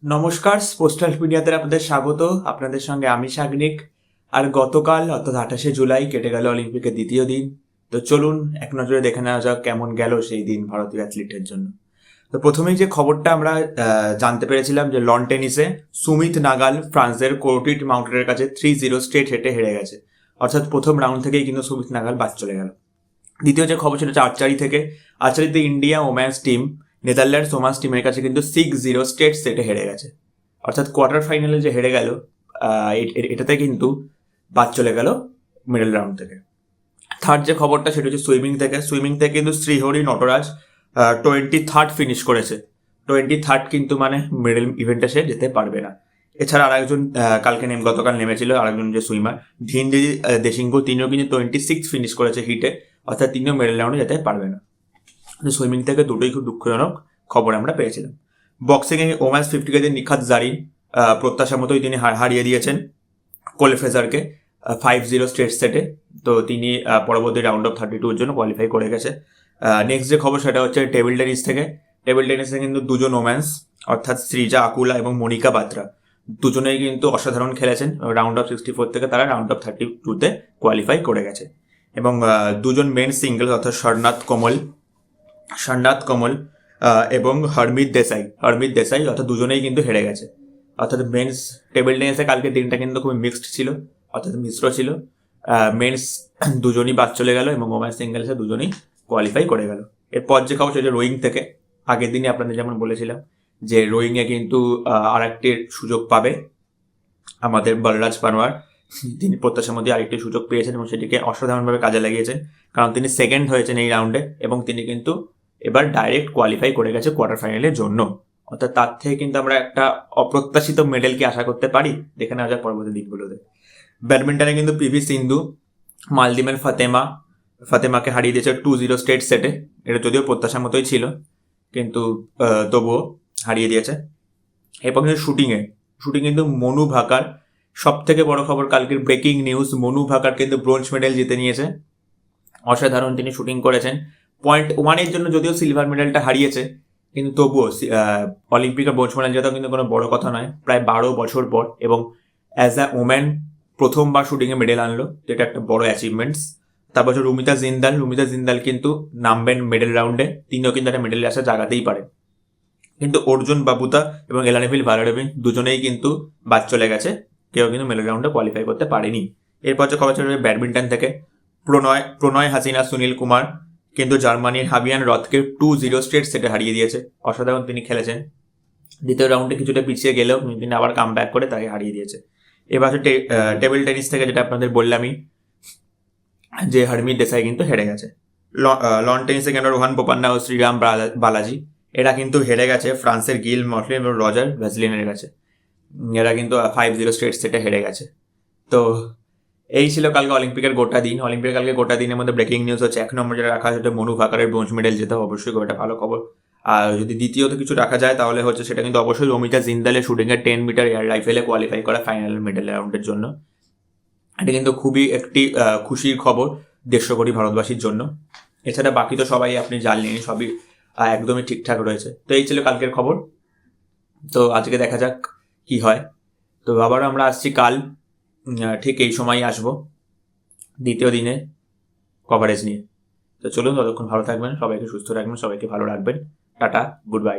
নমস্কার, পোস্টাল মিডিয়াতে আপনাদের স্বাগত। আপনাদের সঙ্গে আমি সাগনিক। আর গতকাল অর্থাৎ 28শে জুলাই কেটে গেল অলিম্পিকের দ্বিতীয় দিন। তো চলুন এক নজরে দেখে নেওয়া যাক কেমন গেল সেই দিন ভারতীয় অ্যাথলিটের জন্য। তো প্রথমেই যে খবরটা আমরা জানতে পেরেছিলাম যে লন টেনিসে সুমিত নাগাল ফ্রান্সের কোর্টিট মাউন্টেনের কাছে 3-0 স্ট্রেট হেঁটে হেরে গেছে। অর্থাৎ প্রথম রাউন্ড থেকেই কিন্তু সুমিত নাগাল বাদ চলে গেল। দ্বিতীয় যে খবর সেটা হচ্ছে আর্চারিতে India women's team Netherlands women's টিমের কাছে কিন্তু 6-0 স্ট্রেট সেটে হেরে গেছে। অর্থাৎ কোয়ার্টার ফাইনালে যে হেরে গেল, এটাতে কিন্তু বাদ চলে গেল মিডল রাউন্ড থেকে। থার্ড যে খবরটা সেটা হচ্ছে সুইমিং থেকে কিন্তু শ্রীহরি নটরাজ 23rd ফিনিশ করেছে। 23rd কিন্তু মানে মিডল ইভেন্টে সে যেতে পারবে না। এছাড়া আরেকজন গতকাল নেমেছিল আরেকজন যে সুইমার ধীনজি দেশিঙ্গো, তিনিও কিন্তু 26 ফিনিশ করেছে হিটে, অর্থাৎ তিনিও মিডল রাউন্ডে যেতে পারবে না। সুইমিং থেকে দুটোই খুব দুঃখজনক খবর আমরা পেয়েছিলাম। বক্সিংয়ে ওম্যান্স 50 কেজি নিখাত জারিন প্রত্যাশা মতোই তিনি হারিয়ে দিয়েছেন কোলে ফ্রেজারকে 5-0 স্ট্রেট সেটে। তো তিনি পরবর্তী রাউন্ড অফ 32-র জন্য কোয়ালিফাই করে গেছে। নেক্সট যে খবর সেটা হচ্ছে টেবিল টেনিসে কিন্তু দুজন ওম্যান্স অর্থাৎ সৃজা আকুলা এবং মনিকা বাত্রা দুজনেই কিন্তু অসাধারণ খেলেছেন। রাউন্ড অফ 64 থেকে তারা রাউন্ড অফ 32-তে কোয়ালিফাই করে গেছে। এবং দুজন মেন সিঙ্গেল অর্থাৎ সরনাথ কমল এবং হরমিত দেসাই অর্থাৎ দুজনেই কিন্তু হেরে গেছে। অর্থাৎ মেন্স টেবিল টেনিসে কালকে দিনটা কিন্তু খুবই মিক্সড ছিল, অর্থাৎ মিশ্র ছিল। মেন্স দুজনই বাদ চলে গেল এবং ওমেন্স সিঙ্গেলসে দুজনই কোয়ালিফাই করে গেল। এরপর যে খবর সেটা রোয়িং থেকে। আগের দিনই আপনাদের যেমন বলেছিলাম যে রোয়িংয়ে কিন্তু আর একটি সুযোগ পাবে আমাদের বলরাজ পানওয়ার। তিনি প্রত্যাশার মধ্যে আরেকটি সুযোগ পেয়েছেন এবং সেটিকে অসাধারণভাবে কাজে লাগিয়েছেন, কারণ তিনি সেকেন্ড হয়েছেন এই রাউন্ডে এবং তিনি কিন্তু এবার ডাইরেক্ট কোয়ালিফাই করে গেছে কোয়ার্টার ফাইনালের জন্য। অর্থাৎ তার থেকে কিন্তু আমরা একটা অপ্রত্যাশিত মেডেল কি আশা করতে পারি, দেখে নেওয়া যাক পরবর্তী দিনগুলোতে। ব্যাডমিন্টনে কিন্তু পিভি সিন্ধু মালদ্বীপের ফাতেমাকে হারিয়ে দিয়েছে 2-0 স্ট্রেট সেটে। এটা যদিও প্রত্যাশার মতোই ছিল, কিন্তু তবুও হারিয়ে দিয়েছে। এরপর কিন্তু শুটিং কিন্তু মনু ভাকার, সব থেকে বড় খবর কালকের ব্রেকিং নিউজ, মনু ভাকার কিন্তু ব্রোঞ্জ মেডেল জিতে নিয়েছে। অসাধারণ তিনি শুটিং করেছেন। পয়েন্ট 1-এর জন্য যদিও সিলভার মেডেলটা হারিয়েছে, কিন্তু তবুও অলিম্পিকের ব্রোঞ্জ মেডেল জেতাও কিন্তু কোনো বড় কথা নয় প্রায় 12 বছর পর। এবং অ্যাজ আ ওম্যান প্রথমবার শুটিংয়ে মেডেল আনলো, যেটা একটা বড় অ্যাচিভমেন্টস। তারপর রুমিতা জিন্দাল কিন্তু নামবেন মেডেল রাউন্ডে, তিনিও কিন্তু একটা মেডেলের আশা জাগাতেই পারে। কিন্তু অর্জুন বাবুতা এবং এলানিভিল ভালাডোভিন দুজনেই কিন্তু বাদ চলে গেছে, কেউ কিন্তু মেডেল রাউন্ডে কোয়ালিফাই করতে পারেনি। এরপর যে খবর চলবে ব্যাডমিন্টন থেকে। প্রণয় হাসিনা সুনীল কুমার কিন্তু জার্মানির হাবিয়ান রথকে 2-0 স্ট্রেট সেটে হারিয়ে দিয়েছে। অসাধারণ তিনি খেলেছেন, দ্বিতীয় রাউন্ডে কিছুটা পিছিয়ে গেলেও তিনি আবার কাম ব্যাক করে তাকে হারিয়ে দিয়েছে। এবার টেবিল টেনিস থেকে যেটা আপনাদের বললামই যে হরমিত দেসাই কিন্তু হেরে গেছে। লন টেনিসে কেন রোহান বোপান্না ও শ্রীরাম বালাজি এরা কিন্তু হেরে গেছে ফ্রান্সের গিল মটলিন এবং রজার ভ্যাসলিনের কাছে। এরা কিন্তু 5-0 স্ট্রেট সেটে হেরে গেছে। তো এই ছিল কালকে অলিম্পিকের গোটা দিনের মধ্যে ব্রেকিং নিউজ হচ্ছে 1 নম্বর যেটা রাখা হচ্ছে মনু ভাকারের ব্রোঞ্জ মেডেল যেতে অবশ্যই একটা ভালো খবর। আর যদি দ্বিতীয়ত কিছু রাখা যায় তাহলে হচ্ছে সেটা কিন্তু অবশ্যই রমিতা জিন্দালের শুটিংয়ের 10 মিটার এয়ার রাইফেলে কোয়ালিফাই করা ফাইনাল মেডেল রাউন্ডের জন্য। এটা কিন্তু খুবই একটি খুশির খবর 150 কোটি ভারতবাসীর জন্য। এছাড়া বাকি তো সবাই আপনি জানলেন, সবই একদমই ঠিকঠাক রয়েছে। তো এই ছিল কালকের খবর। তো আজকে দেখা যাক কি হয়। তো আবারও আমরা আসছি কাল ঠিক এই সময় আসবো দ্বিতীয় দিনে কভারেজ নিয়ে। তো চলুন, ততক্ষণ ভালো থাকবেন, সবাইকে সুস্থ রাখবেন, সবাইকে ভালো রাখবেন। Tata, good bye.